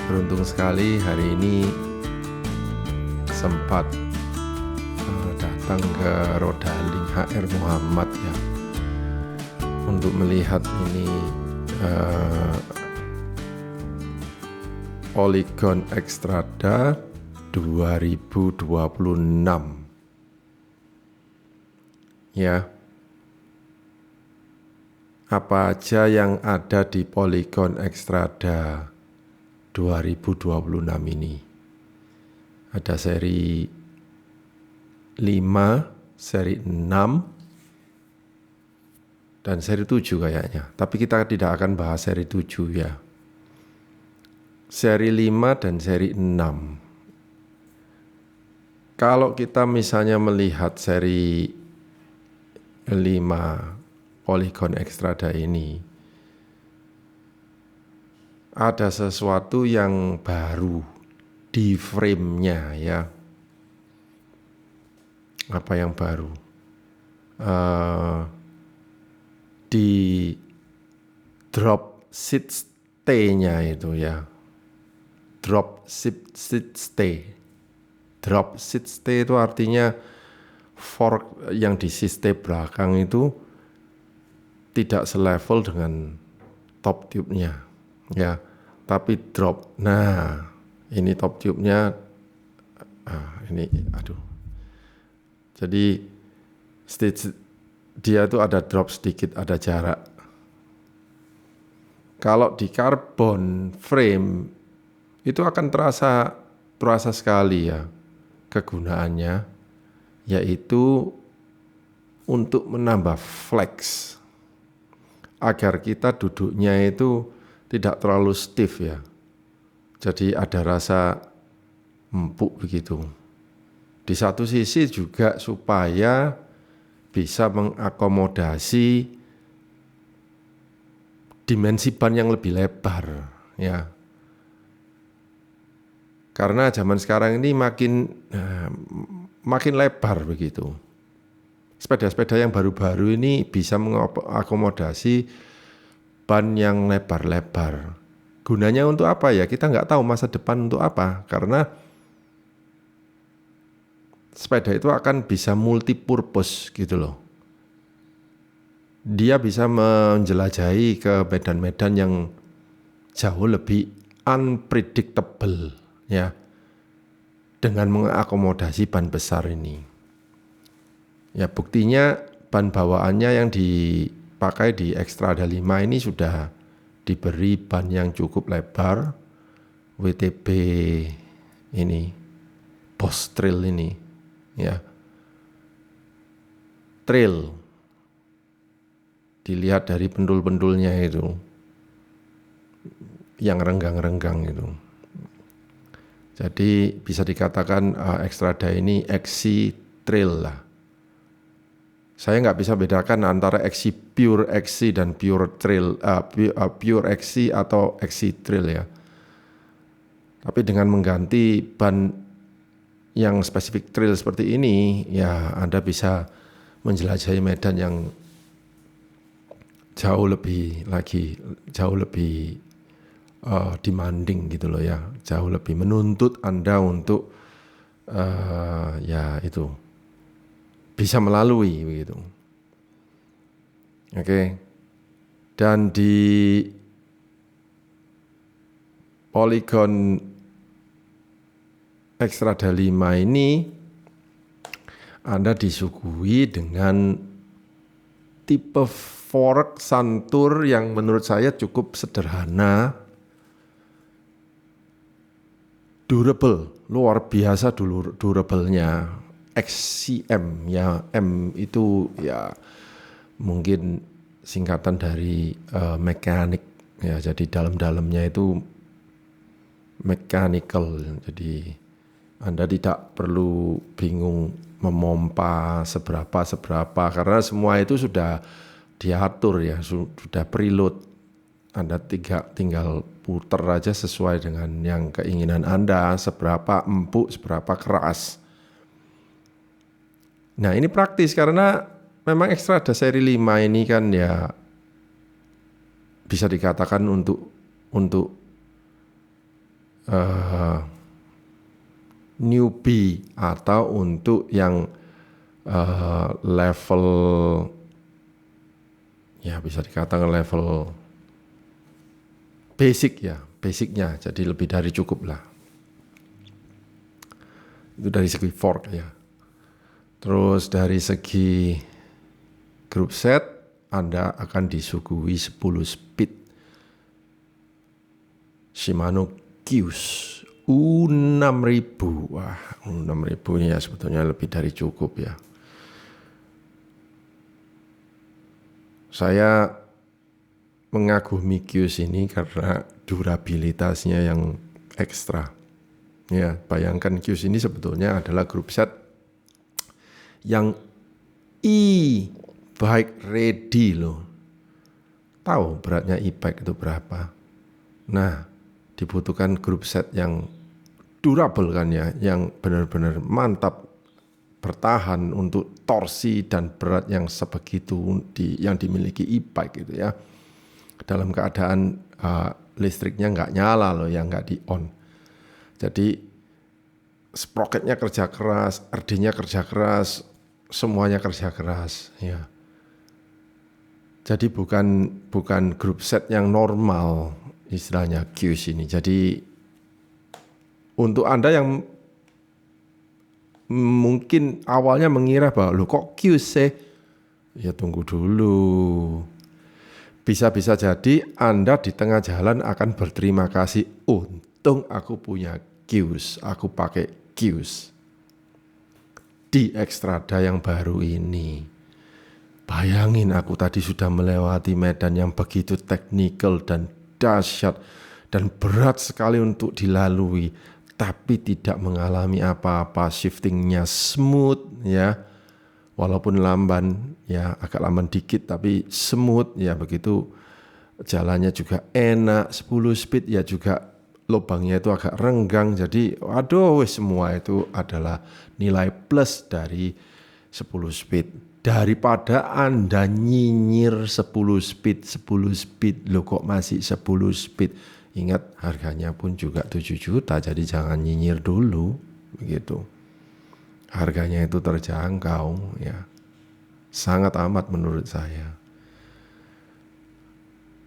Beruntung sekali hari ini sempat datang ke Rodaling HR Muhammad ya, untuk melihat ini Polygon Xstrata 2026 ya. Apa aja yang ada di Polygon Xstrata 2026 ini? Ada seri 5, seri 6, dan seri 7 kayaknya. Tapi kita tidak akan bahas seri 7 ya. Seri 5 dan seri 6. Kalau kita misalnya melihat seri 5 Polygon Xstrata ini, ada sesuatu yang baru di frame-nya ya. Apa yang baru? Di drop seed stay-nya itu ya. Drop seed stay. Drop seed stay itu artinya fork yang di siste belakang itu tidak selevel dengan top tube-nya ya, tapi drop. Nah, ini top tube-nya ini jadi dia itu ada drop sedikit, ada jarak. Kalau di carbon frame itu akan terasa sekali ya kegunaannya, yaitu untuk menambah flex agar kita duduknya itu tidak terlalu stiff ya. Jadi ada rasa empuk begitu. Di satu sisi juga supaya bisa mengakomodasi dimensi ban yang lebih lebar ya. Karena zaman sekarang ini makin lebar begitu. Sepeda-sepeda yang baru-baru ini bisa mengakomodasi ban yang lebar-lebar. Gunanya untuk apa ya? Kita nggak tahu masa depan untuk apa. Karena sepeda itu akan bisa multi-purpose gitu loh. Dia bisa menjelajahi ke medan-medan yang jauh lebih unpredictable ya, dengan mengakomodasi ban besar ini. Ya, buktinya ban bawaannya yang dipakai di Xstrata 5 ini sudah diberi ban yang cukup lebar, WTB ini, Boss Trail ini ya. Trail dilihat dari pendul-pendulnya itu yang renggang-renggang itu. Jadi bisa dikatakan Xstrata ini XC Trail lah. Saya nggak bisa bedakan antara XC Pure XC dan Pure Trail, Pure XC atau XC Trail ya. Tapi dengan mengganti ban yang spesifik trail seperti ini, ya Anda bisa menjelajahi medan yang jauh lebih demanding gitu loh ya, jauh lebih menuntut Anda untuk ya itu bisa melalui begitu. Oke. Dan di Polygon Xstrata 5 ini Anda disuguhi dengan tipe fork santur yang menurut saya cukup sederhana, durable, luar biasa durable-nya. XCM ya, M itu ya mungkin singkatan dari mekanik ya, jadi dalam-dalamnya itu mechanical. Jadi Anda tidak perlu bingung memompa seberapa karena semua itu sudah diatur ya, sudah preload. Anda tinggal puter aja sesuai dengan yang keinginan Anda, seberapa empuk, seberapa keras. Nah, ini praktis karena memang Xstrata seri 5 ini kan ya bisa dikatakan untuk newbie atau untuk yang level, ya bisa dikatakan level basic ya, basicnya, jadi lebih dari cukup lah. Itu dari segi fork ya. Terus dari segi group set, Anda akan disuguhi 10 speed Shimano Qs U6000. Wah, U6000 ya sebetulnya lebih dari cukup ya. Saya mengagumi Qs ini karena durabilitasnya yang ekstra. Ya, bayangkan Qs ini sebetulnya adalah group set yang e-bike ready loh. Tahu beratnya e-bike itu berapa? Nah, dibutuhkan group set yang durable kan ya, yang benar-benar mantap, bertahan untuk torsi dan berat yang sebegitu yang dimiliki e-bike gitu ya. Dalam keadaan listriknya nggak nyala loh, yang nggak di on. Jadi sprocketnya kerja keras, RD-nya kerja keras, semuanya kerja keras ya. Jadi bukan group set yang normal istilahnya Qs ini. Jadi untuk Anda yang mungkin awalnya mengira bahwa lo kok Qs sih, ya tunggu dulu. Bisa-bisa jadi Anda di tengah jalan akan berterima kasih, untung aku punya Qs, aku pakai Qs di Xstrada yang baru ini. Bayangin aku tadi sudah melewati medan yang begitu teknikal dan dahsyat dan berat sekali untuk dilalui, tapi tidak mengalami apa-apa, shiftingnya smooth ya, walaupun lamban ya, agak lamban dikit tapi smooth ya, begitu jalannya juga enak, 10 speed ya juga lubangnya itu agak renggang, jadi waduh semua itu adalah nilai plus dari 10 speed. Daripada Anda nyinyir 10 speed, lo kok masih 10 speed. Ingat harganya pun juga 7 juta, jadi jangan nyinyir dulu begitu. Harganya itu terjangkau ya. Sangat amat menurut saya.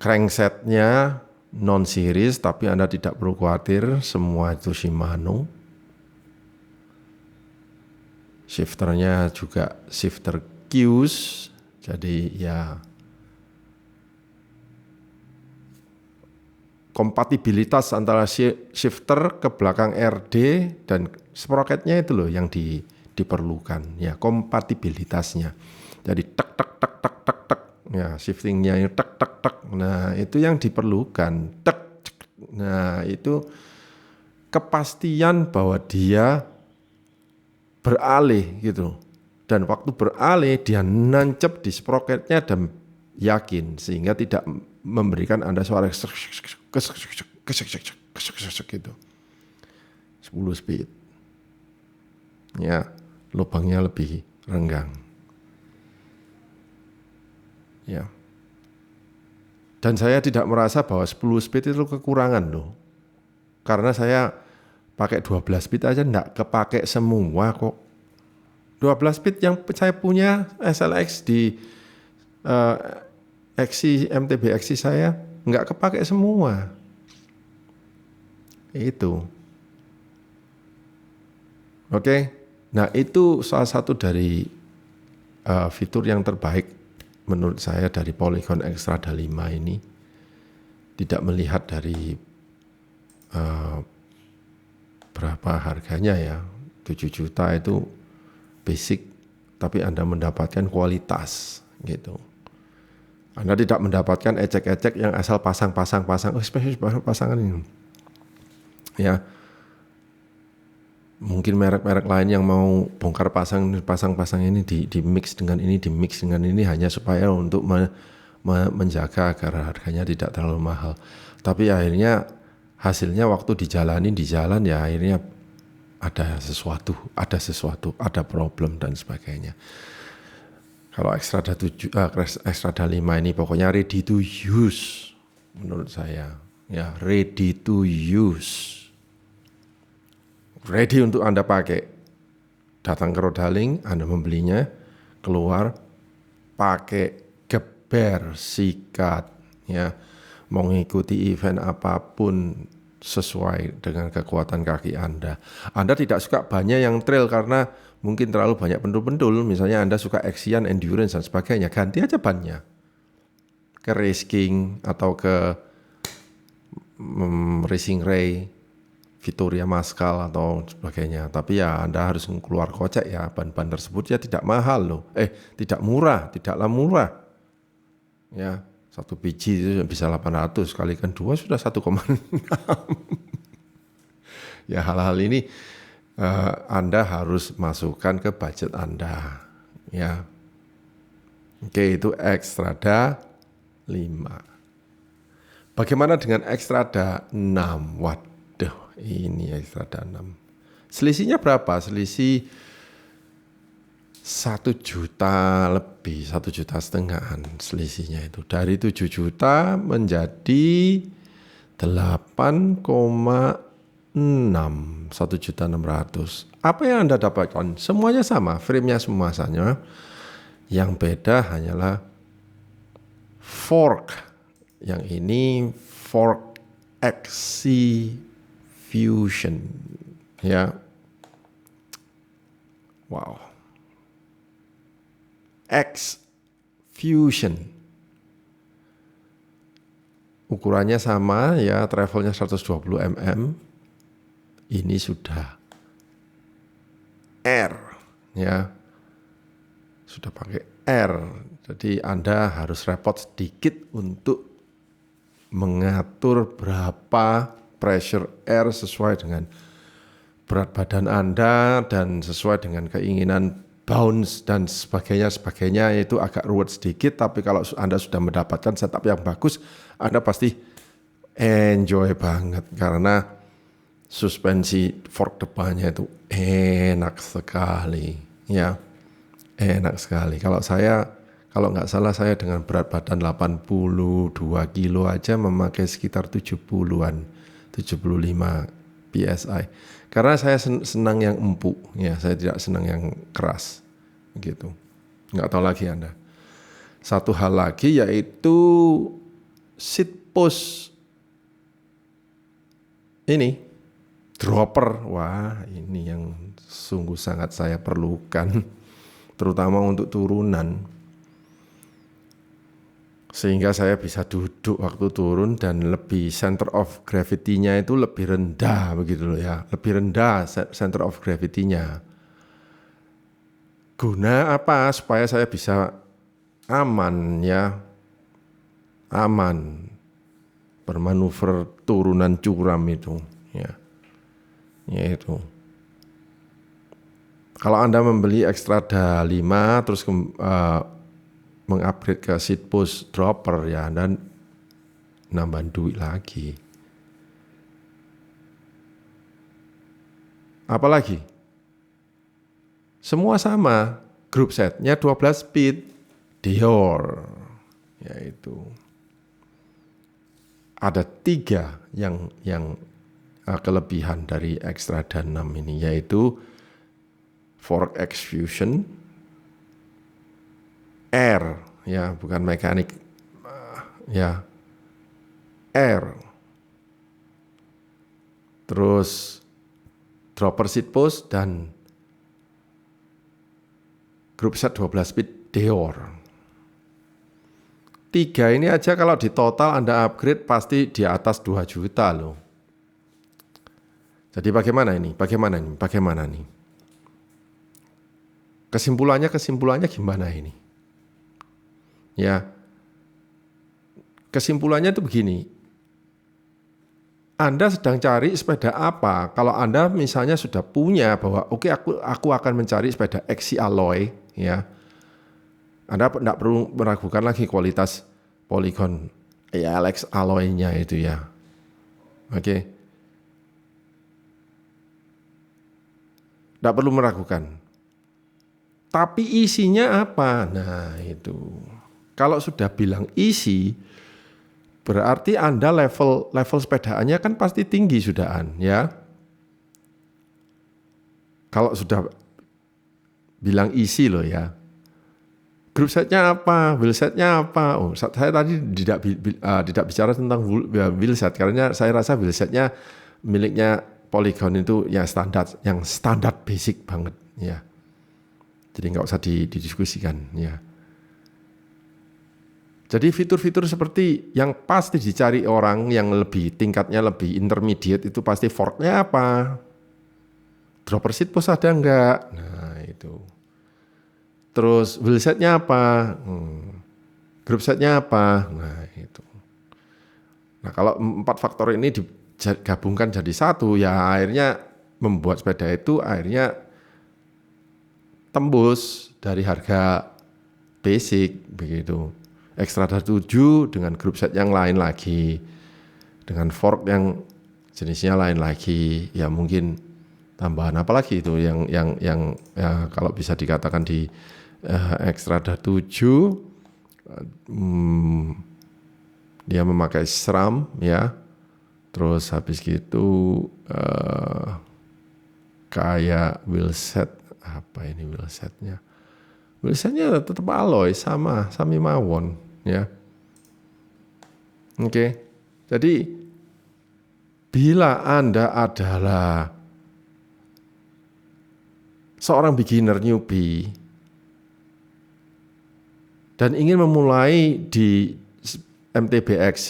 Cranksetnya non series, tapi Anda tidak perlu khawatir, semua itu Shimano. Shifternya juga shifter Qs, jadi ya kompatibilitas antara shifter ke belakang RD dan sprocketnya itu loh yang diperlukan ya, kompatibilitasnya. Jadi tek tek tek tek tek tek ya, shiftingnya ini tek tek tek. Nah, itu yang diperlukan. Tek. Nah, itu kepastian bahwa dia beralih gitu. Dan waktu beralih dia nancep di sprocketnya dan yakin, sehingga tidak memberikan Anda suara gitu. 10 speed. Ya, lubangnya lebih renggang. Ya. Dan saya tidak merasa bahwa 10 speed itu kekurangan loh. Karena saya pakai 12 speed aja enggak kepake semua kok. 12 speed yang saya punya SLX di MTB XC saya enggak kepake semua. Itu. Oke. Nah, itu salah satu dari fitur yang terbaik menurut saya dari Polygon Xstrada 5 ini. Tidak melihat dari berapa harganya ya, 7 juta itu basic, tapi Anda mendapatkan kualitas gitu. Anda tidak mendapatkan ecek-ecek yang asal pasang-pasang, spesial pasangan ini. Ya, mungkin merek-merek lain yang mau bongkar pasang ini di mix dengan ini hanya supaya untuk menjaga agar harganya tidak terlalu mahal. Tapi akhirnya hasilnya waktu di jalan ya akhirnya ada sesuatu, ada problem dan sebagainya. Kalau Xstrada 5 ini pokoknya ready to use menurut saya. Ya, ready to use. ready untuk Anda pakai. Datang ke Rodaling, Anda membelinya, keluar, pakai, geber, sikat, ya, mau mengikuti event apapun sesuai dengan kekuatan kaki Anda. Anda tidak suka banyak yang trail karena mungkin terlalu banyak pentul-pentul, misalnya Anda suka action, endurance dan sebagainya, ganti aja bannya ke racing atau ke Racing Ray, Vittoria Mascal atau sebagainya. Tapi ya Anda harus keluar kocek ya, ban-ban tersebut ya tidak mahal loh. Tidak murah, tidaklah murah. Ya, satu biji itu bisa 800, kalikan 2 sudah 1,6. Ya hal-hal ini Anda harus masukkan ke budget Anda. Ya. Oke, itu Xstrada 5. Bagaimana dengan Xstrada 6? Waduh, ini Xstrada 6. Selisihnya berapa? Selisih 1 juta lebih, 1,5 juta selisihnya itu. Dari 7 juta menjadi 8,6, 1.600.000. Apa yang Anda dapatkan? Semuanya sama, frame-nya semua sama. Yang beda hanyalah fork. Yang ini fork XC Fusion, ya. Wow. X Fusion. Ukurannya sama ya, travelnya 120 mm. Ini sudah R, ya. Sudah pakai R. Jadi Anda harus repot sedikit untuk mengatur berapa pressure air sesuai dengan berat badan Anda dan sesuai dengan keinginan bounce dan sebagainya itu agak ruwet sedikit. Tapi kalau Anda sudah mendapatkan setup yang bagus, Anda pasti enjoy banget karena suspensi fork depannya itu enak sekali, ya, enak sekali. Kalau nggak salah saya dengan berat badan 82 kilo aja memakai sekitar 70-an, 75 PSI. Karena saya senang yang empuk, ya, saya tidak senang yang keras, gitu. Nggak tahu lagi Anda. Satu hal lagi yaitu seat post ini, dropper. Wah, ini yang sungguh sangat saya perlukan, terutama untuk turunan. Sehingga saya bisa duduk waktu turun dan lebih center of gravity-nya itu lebih rendah begitu loh ya. Lebih rendah center of gravity-nya. Guna apa? Supaya saya bisa aman ya. Aman bermanuver turunan curam itu ya. Yaitu. Kalau Anda membeli Xstrada 5 terus mengupgrade ke seat post dropper ya, dan nambah duit lagi. Apalagi? Semua sama, group setnya 12 speed, Dior, yaitu ada 3 yang kelebihan dari Xstrada 6 ini, yaitu fork X Fusion, air, ya, bukan mekanik, ya, air. Terus dropper seat post dan group set 12 speed Dior. 3 ini aja kalau di total Anda upgrade pasti di atas 2 juta loh. Jadi bagaimana nih? Kesimpulannya gimana ini? Ya, kesimpulannya itu begini. Anda sedang cari sepeda apa? Kalau Anda misalnya sudah punya bahwa oke, aku akan mencari sepeda XC Alloy, ya. Anda tidak perlu meragukan lagi kualitas Polygon ALX Alloy-nya itu ya. Oke. Tidak perlu meragukan. Tapi isinya apa? Nah, itu. Kalau sudah bilang isi, berarti Anda level sepedaannya kan pasti tinggi sudahan, ya. Kalau sudah bilang isi loh ya, group setnya apa, wheelsetnya apa. Oh, saya tadi tidak bicara tentang wheelset karena saya rasa wheelsetnya miliknya Polygon itu yang standar basic banget ya. Jadi nggak usah didiskusikan ya. Jadi fitur-fitur seperti yang pasti dicari orang yang lebih tingkatnya lebih intermediate itu pasti forknya apa, dropper seat post ada enggak, nah itu. Terus wheelsetnya apa, group setnya apa, nah itu. Nah kalau 4 faktor ini digabungkan jadi satu ya akhirnya membuat sepeda itu akhirnya tembus dari harga basic begitu. Xtrada 7 dengan group set yang lain lagi, dengan fork yang jenisnya lain lagi, ya mungkin tambahan apa lagi itu yang ya, kalau bisa dikatakan di Xtrada 7 dia memakai SRAM ya, terus habis gitu kayak wheelset apa ini wheelsetnya? Wheelsetnya tetap alloy sama Sami mawon ya. Oke. Jadi bila Anda adalah seorang beginner newbie dan ingin memulai di MTB XC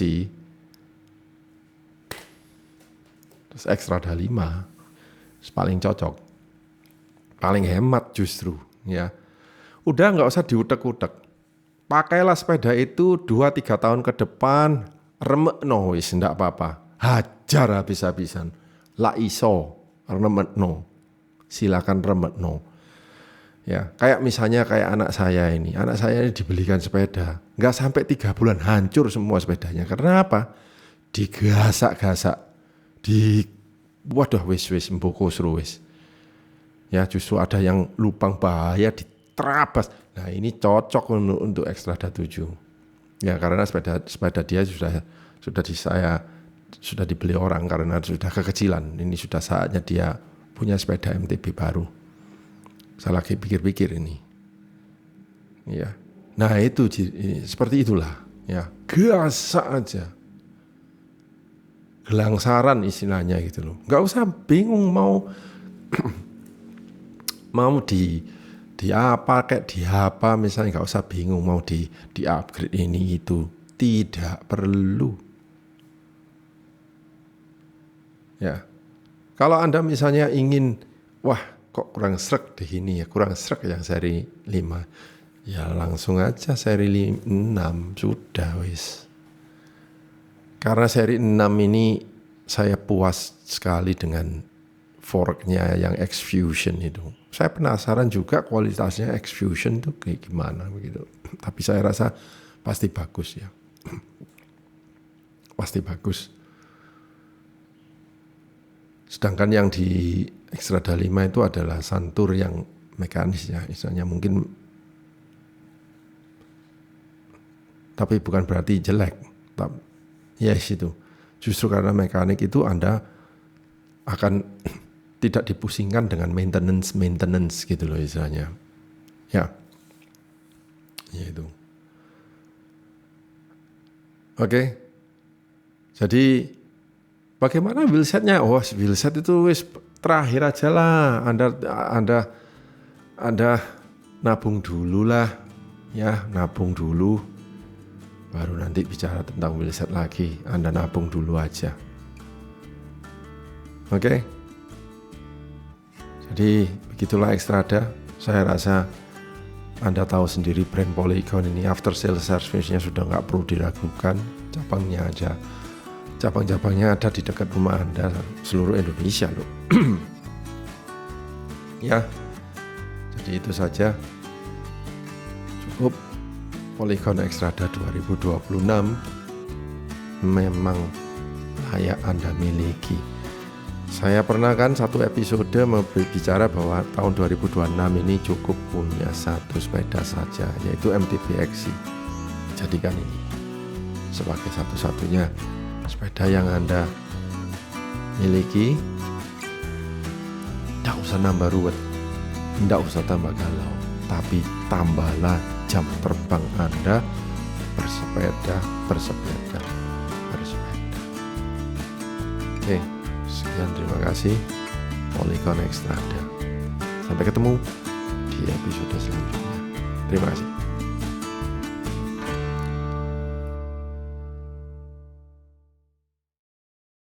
terus Xtrada 5 paling cocok, paling hemat justru ya. Udah nggak usah diutek-utek. Pakailah sepeda itu 2-3 tahun ke depan, remekno wis ndak apa-apa. Hajar habis-habisan. La iso, remekno. Silakan remekno. Ya, kayak misalnya kayak anak saya ini dibelikan sepeda, nggak sampai 3 bulan hancur semua sepedanya. Karena apa? Digasak-gasak, waduh wis mboko seru wis. Ya justru ada yang lubang bahaya diterabas. Nah ini cocok untuk Xtrada 7. Ya karena sepeda dia sudah dibeli orang karena sudah kekecilan. Ini sudah saatnya dia punya sepeda MTB baru. Saya lagi pikir-pikir ini. Ya. Nah itu seperti itulah. Ya gasak aja. Gelangsaran istilahnya gitu loh. Nggak usah bingung mau di apa kayak di apa misalnya, nggak usah bingung mau di upgrade ini itu, tidak perlu ya. Kalau Anda misalnya ingin wah kok kurang srek di ini ya, kurang srek yang seri 5 ya langsung aja seri 6 sudah wis. Karena seri 6 ini saya puas sekali dengan forknya yang X-Fusion itu. Saya penasaran juga kualitasnya X-Fusion itu kayak gimana begitu. Tapi saya rasa pasti bagus ya. Pasti bagus. Sedangkan yang di Xtrada 5 itu adalah santur yang mekanis ya. Misalnya mungkin, tapi bukan berarti jelek. Yes itu. Justru karena mekanik itu Anda akan tidak dipusingkan dengan maintenance gitu loh istilahnya. Ya. Ya itu. Oke. Jadi bagaimana wheelsetnya? Oh, wheelset itu wis terakhir aja lah. Anda nabung dulu lah. Ya, nabung dulu. Baru nanti bicara tentang wheelset lagi. Anda nabung dulu aja. Oke. Jadi begitulah Xtrada. Saya rasa Anda tahu sendiri brand Polygon ini after sales service-nya sudah nggak perlu diragukan. Cabang-cabangnya ada di dekat rumah Anda seluruh Indonesia loh. Ya, jadi itu saja. Cukup. Polygon Xtrada 2026 memang layak Anda miliki. Saya pernah kan satu episode bicara bahwa tahun 2026 ini cukup punya satu sepeda saja, yaitu MTB XC. Jadikan ini sebagai satu-satunya sepeda yang Anda miliki Nggak usah nambah ruwet, nggak usah tambah galau, tapi tambahlah jam terbang Anda bersepeda, bersepeda, bersepeda. Oke, sekian, terima kasih. Polygon Extrada. Sampai ketemu di episode selanjutnya. Terima kasih.